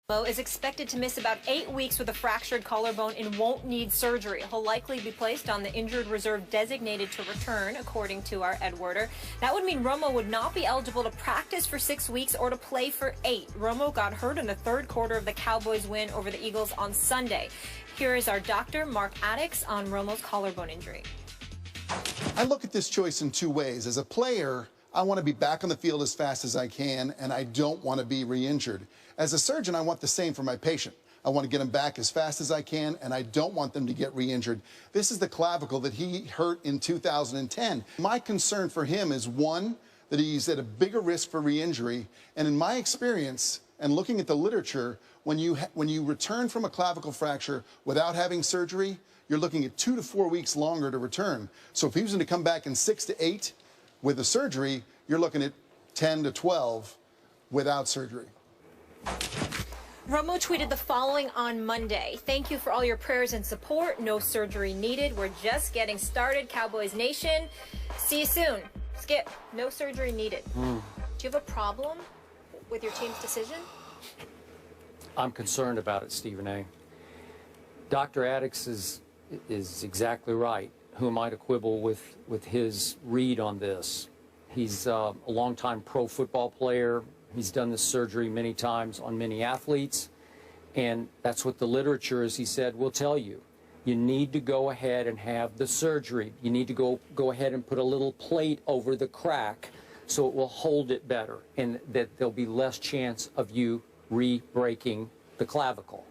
Mo is expected to miss about 8 weeks with a fractured collarbone and won't need surgery. He'll likely be placed on the injured reserve designated to return, according to our Ed Werder. That would mean Romo would not be eligible to practice for 6 weeks or to play for 8. Romo got hurt in the third quarter of the Cowboys' win over the Eagles on Sunday. Here is our doctor, Mark Addix, on Romo's collarbone injury. I look at this choice in two ways. As a player, I want to be back on the field as fast as I can, and I don't want to be re-injured. As a surgeon, I want the same for my patient. I want to get him back as fast as I can, and I don't want them to get re-injured. This is the clavicle that he hurt in 2010. My concern for him is, one, that he's at a bigger risk for re-injury, and in my experience, and looking at the literature, when you return from a clavicle fracture without having surgery, you're looking at 2 to 4 weeks longer to return. So if he was going to come back in 6 to 8 with a surgery, you're looking at 10 to 12 without surgery. Romo tweeted the following on Monday. "Thank you for all your prayers and support. No surgery needed. We're just getting started. Cowboys Nation. See you soon." Skip, no surgery needed. Do you have a problem with your team's decision? I'm concerned about it, Stephen A. Dr. Addix is exactly right. Who am I to quibble with his read on this? He's a longtime pro football player. He's done this surgery many times on many athletes, and that's what the literature, as he said, will tell you. You need to go ahead and have the surgery. You need to go ahead and put a little plate over the crack so it will hold it better, and that there'll be less chance of you re-breaking the clavicle.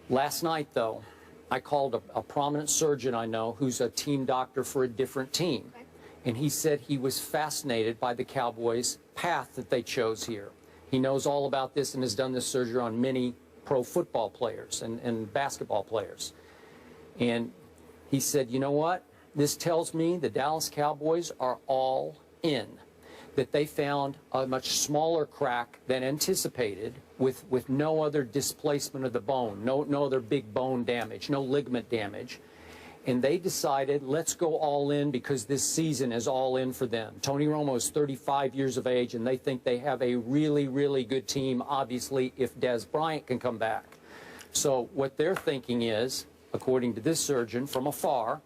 Last night, though, I called a prominent surgeon I know who's a team doctor for a different team. Okay. And he said he was fascinated by the Cowboys' path that they chose here. He knows all about this and has done this surgery on many pro football players and basketball players. And he said, you know what? This tells me the Dallas Cowboys are all in, that they found a much smaller crack than anticipated with no other displacement of the bone, no other big bone damage, no ligament damage. And they decided, let's go all in because this season is all in for them. Tony Romo is 35 years of age, and they think they have a really, really good team, obviously, if Dez Bryant can come back. So what they're thinking is, according to this surgeon from afar,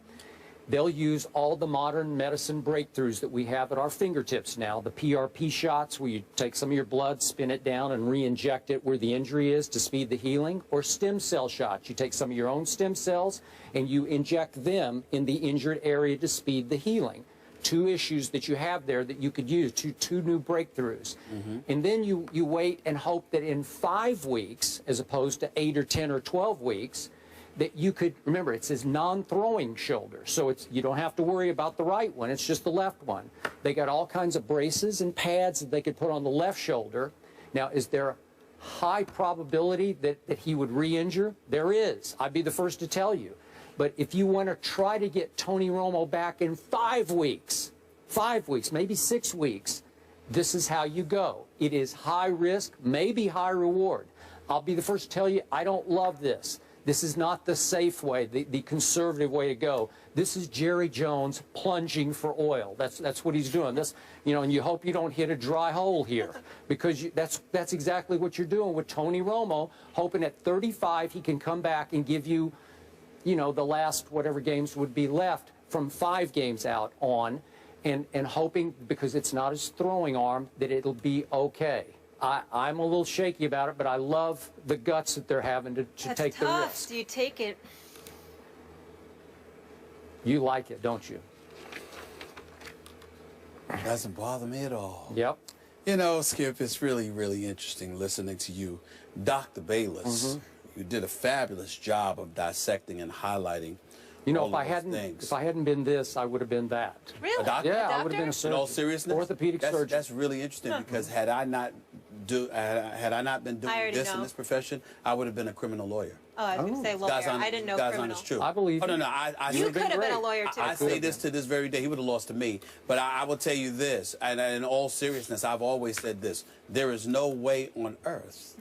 they'll use all the modern medicine breakthroughs that we have at our fingertips now, the PRP shots where you take some of your blood, spin it down, and re-inject it where the injury is to speed the healing, or stem cell shots. You take some of your own stem cells and you inject them in the injured area to speed the healing. Two issues that you have there that you could use, two new breakthroughs. And then you wait and hope that in 5 weeks, as opposed to 8 or 10 or 12 weeks, that you could, remember, it says non-throwing shoulder, so you don't have to worry about the right one, it's just the left one. They got all kinds of braces and pads that they could put on the left shoulder. Now, is there a high probability that he would re-injure? There is. I'd be the first to tell you. But if you want to try to get Tony Romo back in 5 weeks, maybe 6 weeks, this is how you go. It is high risk, maybe high reward. I'll be the first to tell you, I don't love this. This is not the safe way, the conservative way to go. This is Jerry Jones plunging for oil. That's what he's doing. That's, you know, and you hope you don't hit a dry hole here, because that's exactly what you're doing with Tony Romo, hoping at 35 he can come back and give you, you know, the last whatever games would be left from 5 games out on, and hoping, because it's not his throwing arm, that it'll be okay. I'm a little shaky about it, but I love the guts that they're having to take the risk. Do you take it? You like it, don't you? It doesn't bother me at all. Yep. You know, Skip, it's really, really interesting listening to you. Dr. Bayless, you did a fabulous job of dissecting and highlighting. You know, if I hadn't been this, I would have been that. Really? A doctor? Yeah, I would have been a surgeon. In all seriousness, orthopedic surgeon. That's really interesting, because had I not been doing this in this profession, I would have been a criminal lawyer. Oh, I was going to say lawyer. I didn't know criminal. It's true. I believe you. Oh, no, you could have been a lawyer, too. I say this to this very day. He would have lost to me. But I will tell you this, and in all seriousness, I've always said this. There is no way on earth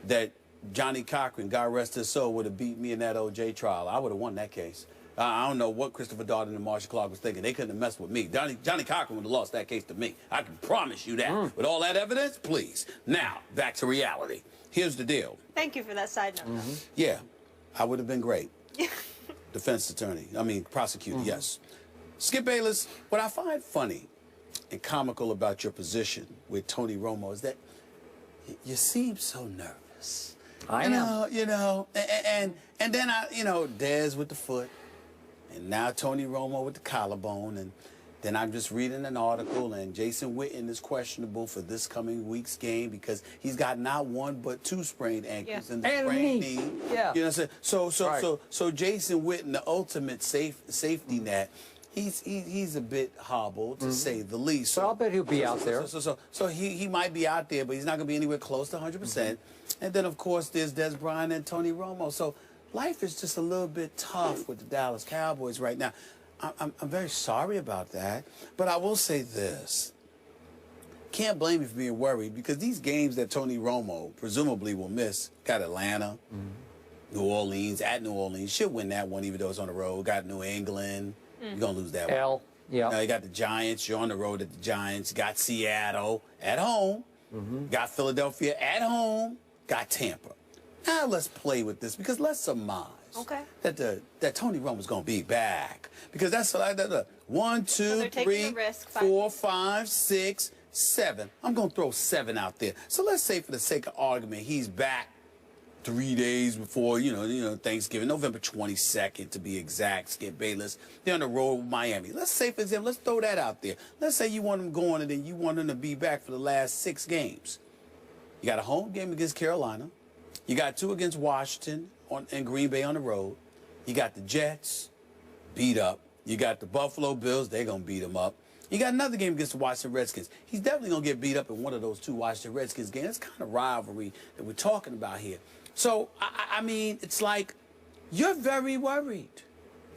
that Johnny Cochran, God rest his soul, would have beat me in that O.J. trial. I would have won that case. I don't know what Christopher Darden and Marshall Clark was thinking. They couldn't have messed with me. Johnny Cochran would have lost that case to me. I can promise you that. With all that evidence, please. Now, back to reality. here's the deal. Thank you for that side note. Yeah, I would have been great. Defense attorney, prosecutor, yes. Skip Bayless, what I find funny and comical about your position with Tony Romo is that you seem so nervous. I am. You know, and then Dez with the foot, and now Tony Romo with the collarbone, and then I'm just reading an article, and Jason Witten is questionable for this coming week's game because he's got not one but two sprained ankles and the sprained knee. Yeah. You know what I'm saying? So Jason Witten, the ultimate safety net, he's a bit hobbled to say the least. So I'll bet he'll be out there. So he might be out there, but he's not going to be anywhere close to 100%. And then of course there's Des Bryant and Tony Romo. So life is just a little bit tough with the Dallas Cowboys right now. I'm very sorry about that, but I will say this. Can't blame you for being worried because these games that Tony Romo presumably will miss, got Atlanta, New Orleans, at New Orleans, should win that one even though it's on the road, got New England, you're going to lose that one. You got the Giants, you're on the road at the Giants, got Seattle at home, got Philadelphia at home, got Tampa. Now let's play with this because let's surmise that Tony Romo's going to be back because that's like that. 1, 2, 3, 4, 5, 6, 7. I'm going to throw 7 out there. So let's say for the sake of argument, he's back 3 days before Thanksgiving, November 22nd to be exact. Skip Bayless, they're on the road with Miami. Let's say for example, let's throw that out there. Let's say you want him going and then you want him to be back for the last 6 games. You got a home game against Carolina. You got 2 against Washington and Green Bay on the road. You got the Jets beat up. You got the Buffalo Bills. They're going to beat them up. You got another game against the Washington Redskins. He's definitely going to get beat up in one of those 2 Washington Redskins games. That's kind of rivalry that we're talking about here. So, I mean, it's like you're very worried.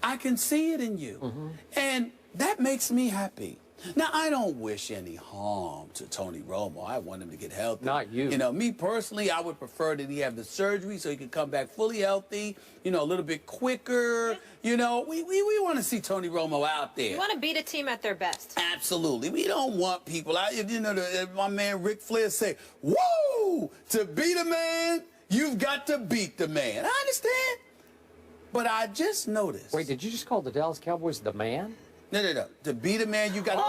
I can see it in you. And that makes me happy. Now, I don't wish any harm to Tony Romo. I want him to get healthy. Not you. You know, me personally, I would prefer that he have the surgery so he can come back fully healthy, a little bit quicker. We want to see Tony Romo out there. You want to beat a team at their best. Absolutely. We don't want people out. My man Ric Flair say, woo! To beat a man, you've got to beat the man. I understand. But I just noticed. Wait, did you just call the Dallas Cowboys the man? No. To beat a man, you got to...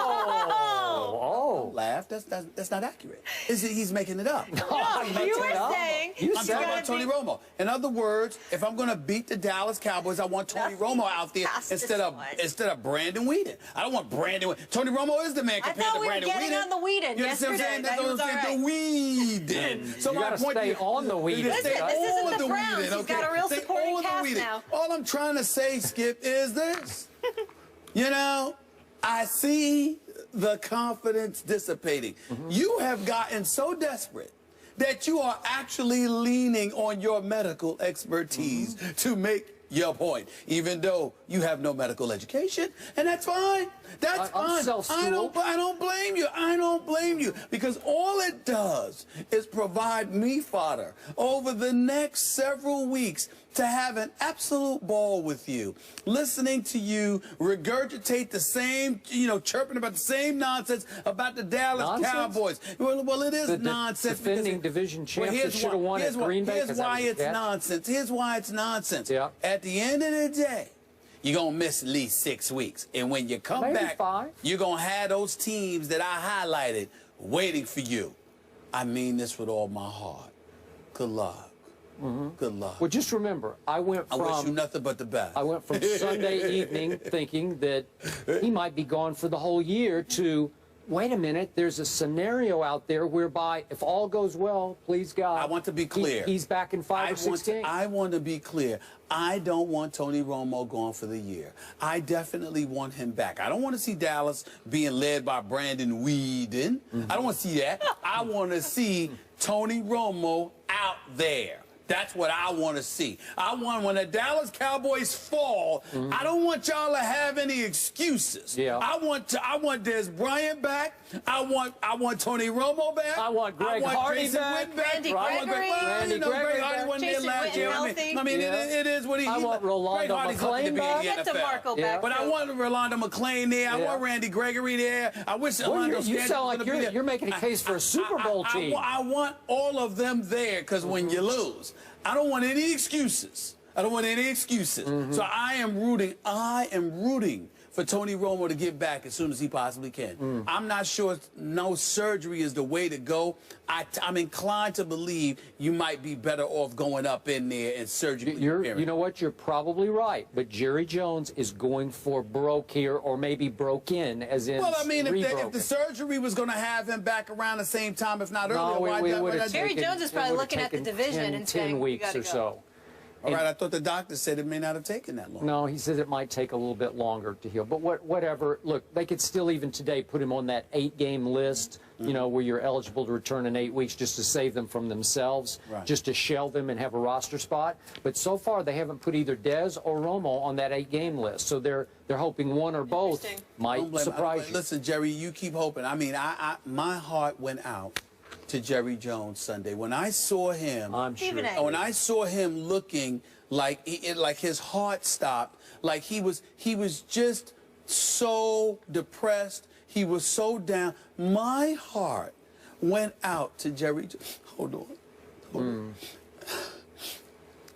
Don't laugh. That's not accurate. He's making it up. No, you were saying... I'm talking about Tony Romo. In other words, if I'm going to beat the Dallas Cowboys, I want Tony Romo out there instead of Brandon Weeden. I don't want Brandon Weeden. Tony Romo is the man compared to Brandon Weeden. I thought we were getting on the Weeden yesterday. That's what I'm saying. The Weeden. So you got to stay on the Weeden. Listen, this isn't the Browns. He's got a real supporting cast now. All I'm trying to say, Skip, is this. I see the confidence dissipating. You have gotten so desperate that you are actually leaning on your medical expertise to make your point, even though you have no medical education, and that's fine. That's fine. I don't blame you. I don't blame you because all it does is provide me fodder over the next several weeks to have an absolute ball with you, listening to you regurgitate the same, chirping about the same nonsense about the Dallas Cowboys. Well, it is nonsense. Defending division champions should have won at Green Bay. Here's why it's nonsense. Here's why it's nonsense. Yeah. At the end of the day, you're going to miss at least 6 weeks. And when you come back, 5. You're going to have those teams that I highlighted waiting for you. I mean this with all my heart. Good luck. Good luck. Well, just remember, I wish you nothing but the best. I went from Sunday evening thinking that he might be gone for the whole year to, wait a minute, there's a scenario out there whereby if all goes well, please God. I want to be clear. He's back in 5 or 6 games. I want to be clear. I don't want Tony Romo gone for the year. I definitely want him back. I don't want to see Dallas being led by Brandon Weeden. I don't want to see that. I want to see Tony Romo out there. That's what I want to see. I want when the Dallas Cowboys fall, I don't want y'all to have any excuses. Yeah. I want Des Bryant back. I want Tony Romo back. I want Greg Hardy Jason back. Witten back. Randy Gregory. Greg Hardy wasn't there you. healthy. I mean, it is what he. I want Rolando McClain back. Get DeMarco back. But I want Rolando McClain there. I want Randy Gregory there. I wish Orlando. You sound like you're making a case for a Super Bowl team. I want all of them there because when you lose, I don't want any excuses. I don't want any excuses. So I am rooting for Tony Romo to get back as soon as he possibly can. I'm not sure no surgery is the way to go. I'm inclined to believe you might be better off going up in there and surgery. You know what? You're probably right. But Jerry Jones is going for broke here, or maybe broke in, as in. Well, I mean, if the surgery was going to have him back around the same time, if not earlier, Jerry Jones is probably looking at the division and saying 10 weeks or so. All right, I thought the doctor said it may not have taken that long. No, he said it might take a little bit longer to heal. But whatever. Look, they could still even today put him on that 8-game list, you know, where you're eligible to return in 8 weeks just to save them from themselves, just to shell them and have a roster spot. But so far, they haven't put either Dez or Romo on that 8-game list. So they're hoping one or both might surprise you. Listen, Jerry, you keep hoping. I mean, my heart went out to Jerry Jones Sunday when I saw him. I'm sure. When I saw him looking like his heart stopped, like he was just so depressed. He was so down. My heart went out to Jerry. Hold on.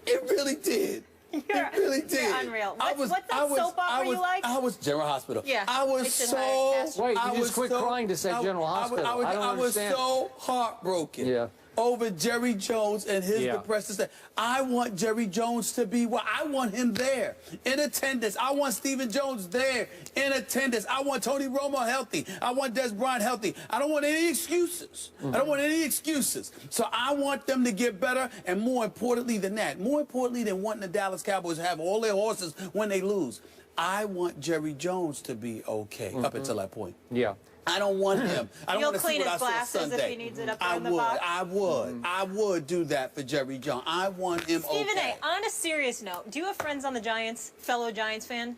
It really did. It really did. You're unreal. What's that soap opera you like? I was General Hospital. Yeah. I was so. Wait, you just quit crying to say General Hospital. I was so heartbroken over Jerry Jones and his depressed state. I want Jerry Jones to be well. I want him there in attendance. I want Stephen Jones there in attendance. I want Tony Romo healthy. I want Des Bryant healthy. I don't want any excuses. I don't want any excuses. So I want them to get better, and more importantly than that, more importantly than wanting the Dallas Cowboys to have all their horses when they lose, I want Jerry Jones to be okay up until that point. Yeah. I don't want him. I don't want to see what I saw Sunday. If he needs it up there in the box. I would do that for Jerry Jones. I want him Stephen A., on a serious note, do you have friends on the Giants, fellow Giants fan?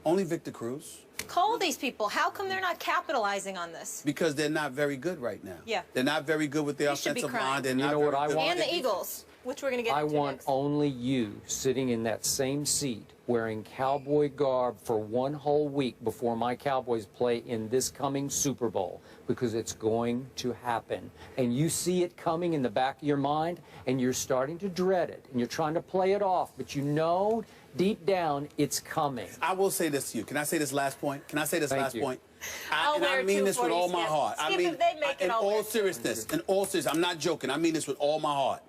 Only Victor Cruz. Call these people. How come they're not capitalizing on this? Because they're not very good right now. Yeah. They're not very good with their offensive line. They're not very good. And the Eagles, which we're going to get into I want next. only you sitting in that same seat wearing cowboy garb for one whole week before my Cowboys play in this coming Super Bowl, because it's going to happen. And you see it coming in the back of your mind, and you're starting to dread it, and you're trying to play it off, but you know deep down it's coming. I will say this to you. Can I say this last point? Can I say this last point? I mean this with all my heart. I mean, in all seriousness, I'm not joking. I mean this with all my heart.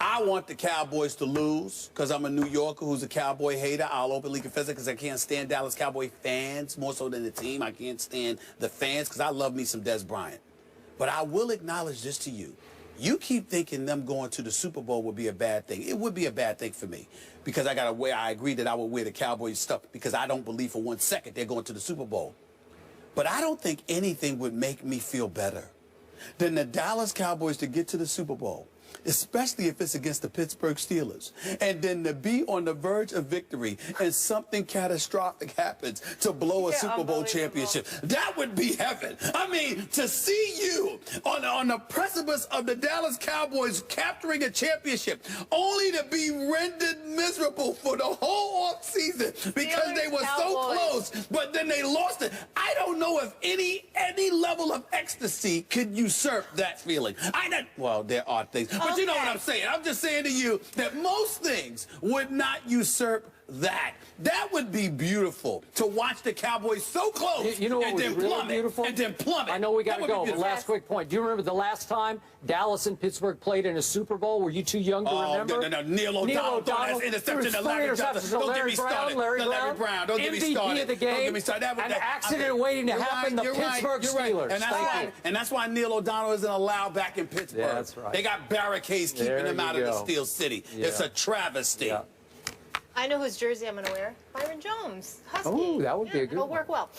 I want the Cowboys to lose because I'm a New Yorker who's a Cowboy hater. I'll openly confess it because I can't stand Dallas Cowboy fans more so than the team. I can't stand the fans because I love me some Des Bryant. But I will acknowledge this to you. You keep thinking them going to the Super Bowl would be a bad thing. It would be a bad thing for me because I agree that I would wear the Cowboys stuff because I don't believe for 1 second they're going to the Super Bowl. But I don't think anything would make me feel better than the Dallas Cowboys to get to the Super Bowl, especially if it's against the Pittsburgh Steelers, and then to be on the verge of victory and something catastrophic happens to blow a Super Bowl championship. That would be heaven. I mean, to see you on the precipice of the Dallas Cowboys capturing a championship only to be rendered miserable for the whole offseason because they were so close, but then they lost it. I don't know if any level of ecstasy could usurp that feeling. Well, there are things. But you know what I'm saying. I'm just saying to you that most things would not usurp that. That would be beautiful to watch the Cowboys so close you know what and was then really plummet beautiful? and then plummet. I know we got to go, but last quick point. Do you remember the last time Dallas and Pittsburgh played in a Super Bowl? Were you too young to remember? No. Neil O'Donnell interception to Larry Johnson. Don't get me started. Larry Brown. Don't get me started. MVP of the game. Don't get me started. An accident waiting to happen. The Pittsburgh Steelers. And that's why Neil O'Donnell isn't allowed back in Pittsburgh. Yeah, that's right. They got barricades keeping him out of the Steel City. Yeah. It's a travesty. Yeah. I know whose jersey I'm going to wear. Byron Jones. Husky. Oh, that would be a good It'll one. work well.